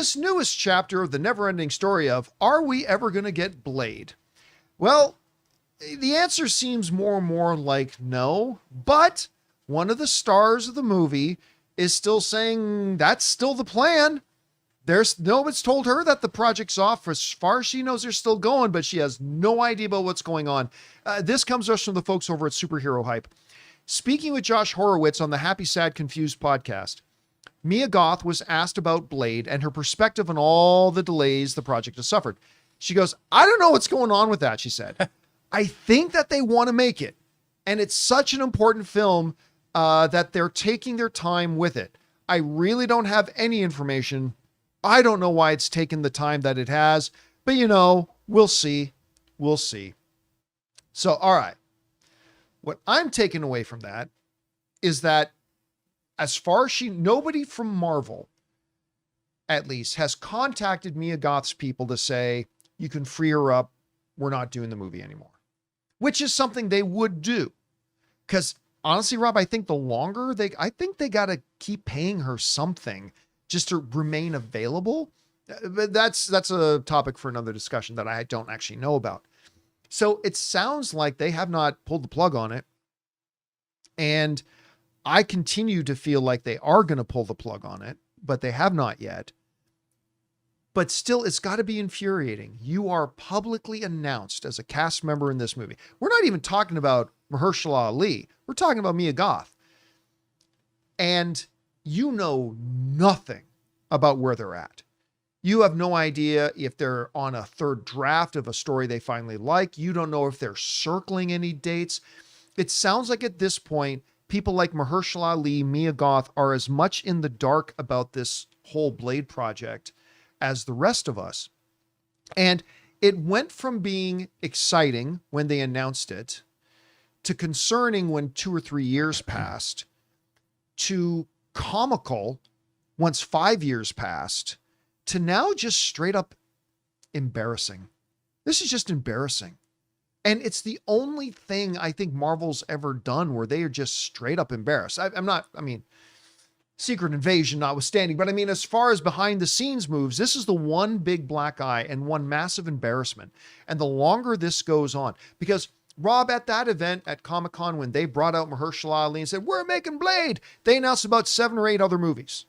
this newest chapter of the never-ending story of, are we ever going to get Blade? Well, the answer seems more and more like no, but one of the stars of the movie is still saying that's still the plan. Nobody's told her that the project's off. As far as she knows, they're still going, but she has no idea about what's going on. This comes to us from the folks over at Superhero Hype. Speaking with Josh Horowitz on the Happy, Sad, Confused podcast, Mia Goth was asked about Blade and her perspective on all the delays the project has suffered. She goes, I don't know what's going on with that, she said. I think that they want to make it. And it's such an important film that they're taking their time with it. I really don't have any information. I don't know why it's taken the time that it has, but we'll see. We'll see. So, all right. What I'm taking away from that is that as far as nobody from Marvel, at least, has contacted Mia Goth's people to say, you can free her up. We're not doing the movie anymore, which is something they would do. Because honestly, Rob, I think the longer I think they got to keep paying her something just to remain available. But that's a topic for another discussion that I don't actually know about. So it sounds like they have not pulled the plug on it. And I continue to feel like they are going to pull the plug on it, but they have not yet. But still, it's got to be infuriating. You are publicly announced as a cast member in this movie. We're not even talking about Mahershala Ali. We're talking about Mia Goth. And you know nothing about where they're at. You have no idea if they're on a third draft of a story they finally like. You don't know if they're circling any dates. It sounds like at this point, people like Mahershala Ali, Mia Goth are as much in the dark about this whole Blade project as the rest of us. And it went from being exciting when they announced it to concerning when 2 or 3 years passed to comical once 5 years passed to now just straight up embarrassing. This is just embarrassing. And it's the only thing I think Marvel's ever done where they are just straight up embarrassed. Secret Invasion notwithstanding, but as far as behind the scenes moves, this is the one big black eye and one massive embarrassment. And the longer this goes on, because Rob, at that event at Comic-Con, when they brought out Mahershala Ali and said, we're making Blade, they announced about 7 or 8 other movies.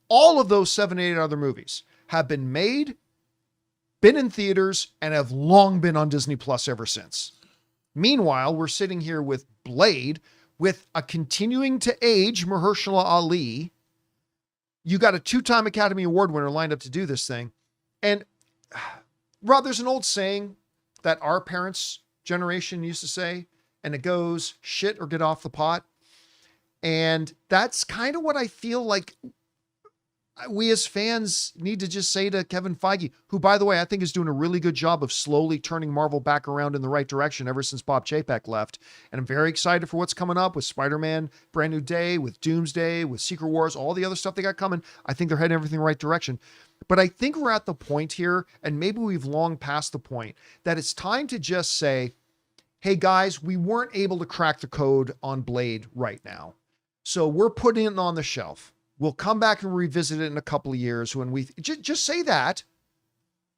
All of those 7 or 8 other movies have been made, been in theaters, and have long been on Disney Plus ever since. Meanwhile, we're sitting here with Blade, with a continuing to age Mahershala Ali. You got a 2-time Academy Award winner lined up to do this thing. And Rob, there's an old saying that our parents' generation used to say, and it goes, shit or get off the pot. And that's kind of what I feel like we as fans need to just say to Kevin Feige, who, by the way, I think is doing a really good job of slowly turning Marvel back around in the right direction ever since Bob Chapek left. And I'm very excited for what's coming up with Spider-Man, Brand New Day, with Doomsday, with Secret Wars, all the other stuff they got coming. I think they're heading everything in the right direction. But I think we're at the point here, and maybe we've long passed the point, that it's time to just say, hey guys, we weren't able to crack the code on Blade right now. So we're putting it on the shelf. We'll come back and revisit it in a couple of years when we just say that,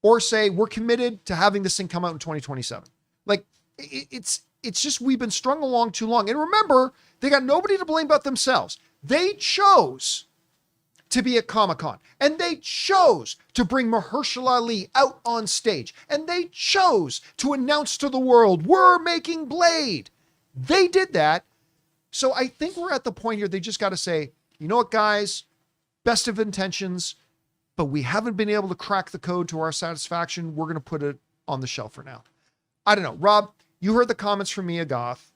or say we're committed to having this thing come out in 2027. Like it's just, we've been strung along too long. And remember, they got nobody to blame but themselves. They chose to be at Comic-Con, and they chose to bring Mahershala Ali out on stage, and they chose to announce to the world, we're making Blade. They did that. So I think we're at the point here, they just got to say, you know what, guys, best of intentions, but we haven't been able to crack the code to our satisfaction. We're going to put it on the shelf for now. I don't know. Rob, you heard the comments from Mia Goth.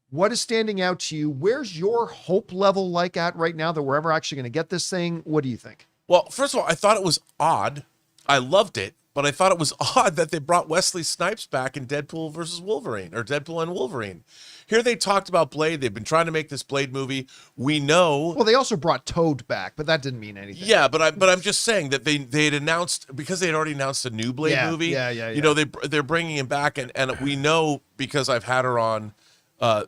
What is standing out to you? Where's your hope level like at right now that we're ever actually going to get this thing? What do you think? Well, first of all, I thought it was odd. I loved it, but I thought it was odd that they brought Wesley Snipes back in Deadpool versus Wolverine, or Deadpool and Wolverine. Here they talked about Blade. They've been trying to make this Blade movie. We know. Well, they also brought Toad back, but that didn't mean anything. Yeah, but I'm just saying that they had announced, because they had already announced a new Blade movie. Yeah. You know, they're bringing him back, and we know, because I've had her on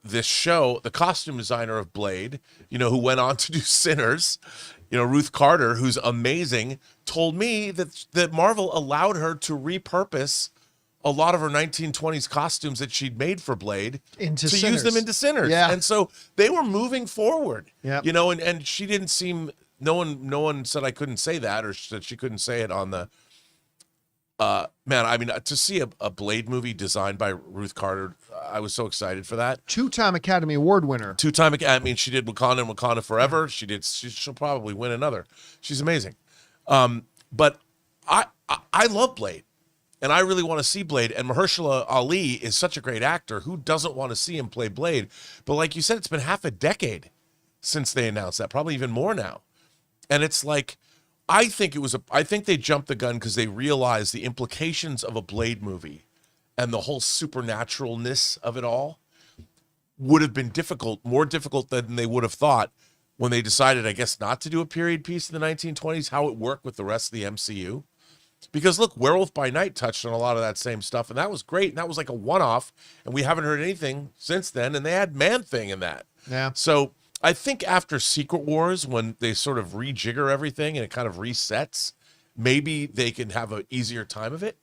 this show, the costume designer of Blade, you know, who went on to do Sinners, You know, Ruth Carter, who's amazing, told me that Marvel allowed her to repurpose a lot of her 1920s costumes that she'd made for Blade Into to Sinners. use them into Sinners. Yeah. And so they were moving forward. Yep. You know, and she didn't seem, no one said I couldn't say that, or that she couldn't say it on the man, I mean, to see a Blade movie designed by Ruth Carter, I was so excited for that. 2-time Academy Award winner. Two-time, I mean, she did Wakanda and Wakanda Forever. She'll probably win another. She's amazing. But I love Blade, and I really want to see Blade. And Mahershala Ali is such a great actor. Who doesn't want to see him play Blade? But like you said, it's been half a decade since they announced that, probably even more now. And it's like, I think they jumped the gun because they realized the implications of a Blade movie and the whole supernaturalness of it all would have been more difficult than they would have thought when they decided, I guess, not to do a period piece in the 1920s, how it worked with the rest of the MCU. Because look, Werewolf by Night touched on a lot of that same stuff, and that was great, and that was like a one-off, and we haven't heard anything since then, and they had Man-Thing in that. Yeah. So I think after Secret Wars, when they sort of rejigger everything and it kind of resets, maybe they can have an easier time of it.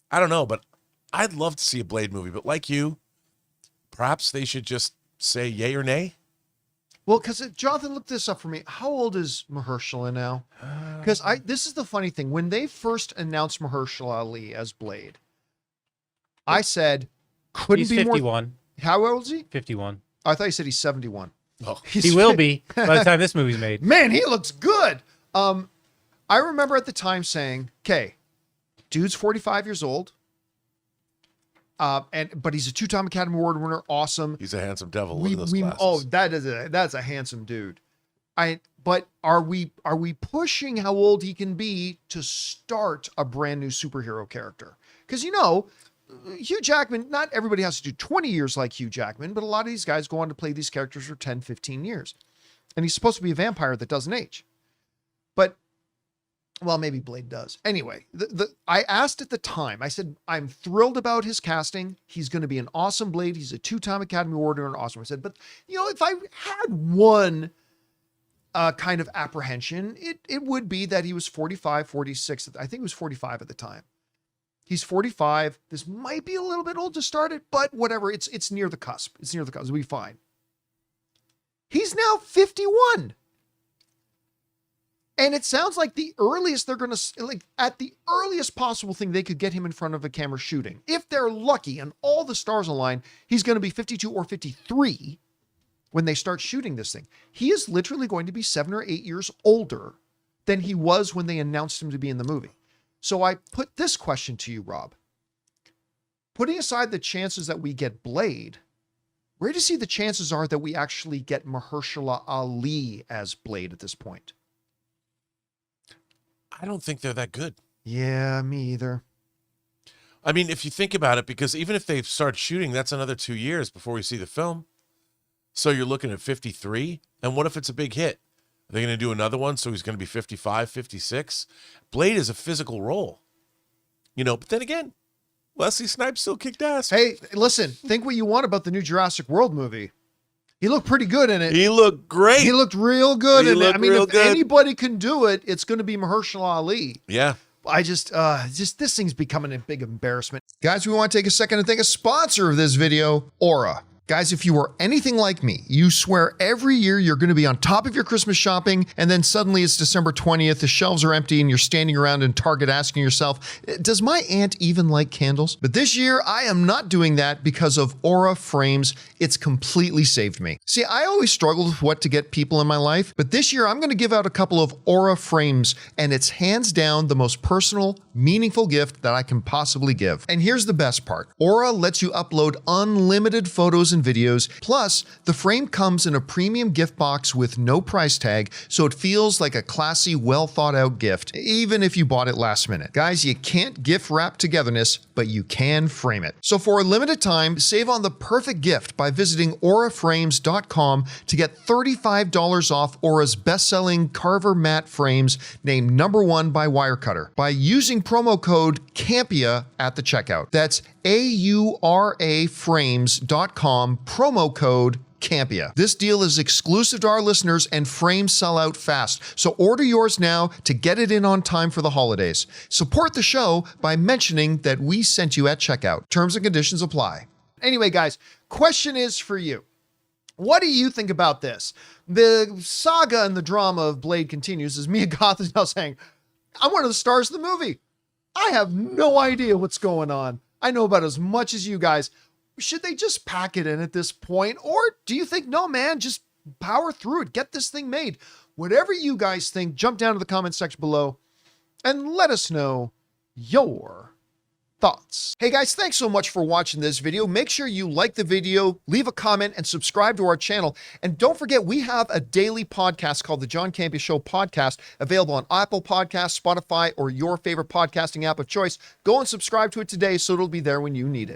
I don't know, but I'd love to see a Blade movie. But like you, perhaps they should just say yay or nay. Well, because Jonathan, look this up for me. How old is Mahershala now? Because this is the funny thing. When they first announced Mahershala Ali as Blade, I said, couldn't He's be 51. more. How old is he? 51. I thought you said he's 71. Oh. He will be by the time this movie's made. Man, he looks good. I remember at the time saying, okay, dude's 45 years old. But he's a 2-time Academy Award winner. Awesome. He's a handsome devil. Look at those glasses. Oh, that's a handsome dude. But are we pushing how old he can be to start a brand new superhero character? Because, you know, Hugh Jackman, not everybody has to do 20 years like Hugh Jackman, but a lot of these guys go on to play these characters for 10, 15 years. And he's supposed to be a vampire that doesn't age. But, well, maybe Blade does. Anyway, I asked at the time, I said, I'm thrilled about his casting. He's going to be an awesome Blade. He's a 2-time Academy Award winner and awesome. I said, but, you know, if I had one kind of apprehension, it would be that he was 45, 46. I think he was 45 at the time. He's 45. This might be a little bit old to start it, but whatever. It's near the cusp. It's near the cusp. It'll be fine. He's now 51. And it sounds like the earliest they're going to, like, at the earliest possible thing they could get him in front of a camera shooting. If they're lucky and all the stars align, he's going to be 52 or 53 when they start shooting this thing. He is literally going to be 7 or 8 years older than he was when they announced him to be in the movie. So I put this question to you, Rob. Putting aside the chances that we get Blade, where do you see the chances are that we actually get Mahershala Ali as Blade at this point? I don't think they're that good. Yeah, me either. I mean, if you think about it, because even if they start shooting, that's another 2 years before we see the film. So you're looking at 53. And what if it's a big hit? Are they going to do another one? So he's going to be 55, 56. Blade is a physical role. You know, but then again, Wesley Snipes still kicked ass. Hey, listen, think what you want about the new Jurassic World movie. He looked pretty good in it. He looked great. He looked real good in it. I mean, if good. anybody can do it, it's going to be Mahershala Ali. Yeah. I just this thing's becoming a big embarrassment. Guys, we want to take a second to thank a sponsor of this video, Aura. Guys, if you are anything like me, you swear every year you're going to be on top of your Christmas shopping, and then suddenly it's December 20th, the shelves are empty, and you're standing around in Target asking yourself, does my aunt even like candles? But this year, I am not doing that because of Aura Frames. It's completely saved me. See, I always struggled with what to get people in my life, but this year I'm going to give out a couple of Aura Frames, and it's hands down the most personal, meaningful gift that I can possibly give. And here's the best part. Aura lets you upload unlimited photos and videos. Plus, the frame comes in a premium gift box with no price tag, so it feels like a classy, well thought out gift, even if you bought it last minute. Guys, you can't gift wrap togetherness, but you can frame it. So for a limited time, save on the perfect gift by visiting auraframes.com to get $35 off Aura's best-selling Carver matte frames named #1 by Wirecutter by using promo code Campea at the checkout. That's AURAFrames.com, promo code Campea. This deal is exclusive to our listeners and frames sell out fast. So order yours now to get it in on time for the holidays. Support the show by mentioning that we sent you at checkout. Terms and conditions apply. Anyway, guys, question is for you. What do you think about this? The saga and the drama of Blade continues as Mia Goth is now saying, I'm one of the stars of the movie. I have no idea what's going on. I know about as much as you guys. Should they just pack it in at this point? Or do you think, no, man, just power through it. Get this thing made. Whatever you guys think, jump down to the comment section below and let us know your thoughts. Hey guys, thanks so much for watching this video. Make sure you like the video, leave a comment, and subscribe to our channel. And don't forget, we have a daily podcast called the John Campea Show podcast, available on Apple Podcasts, Spotify, or your favorite podcasting app of choice. Go and subscribe to it today so it'll be there when you need it.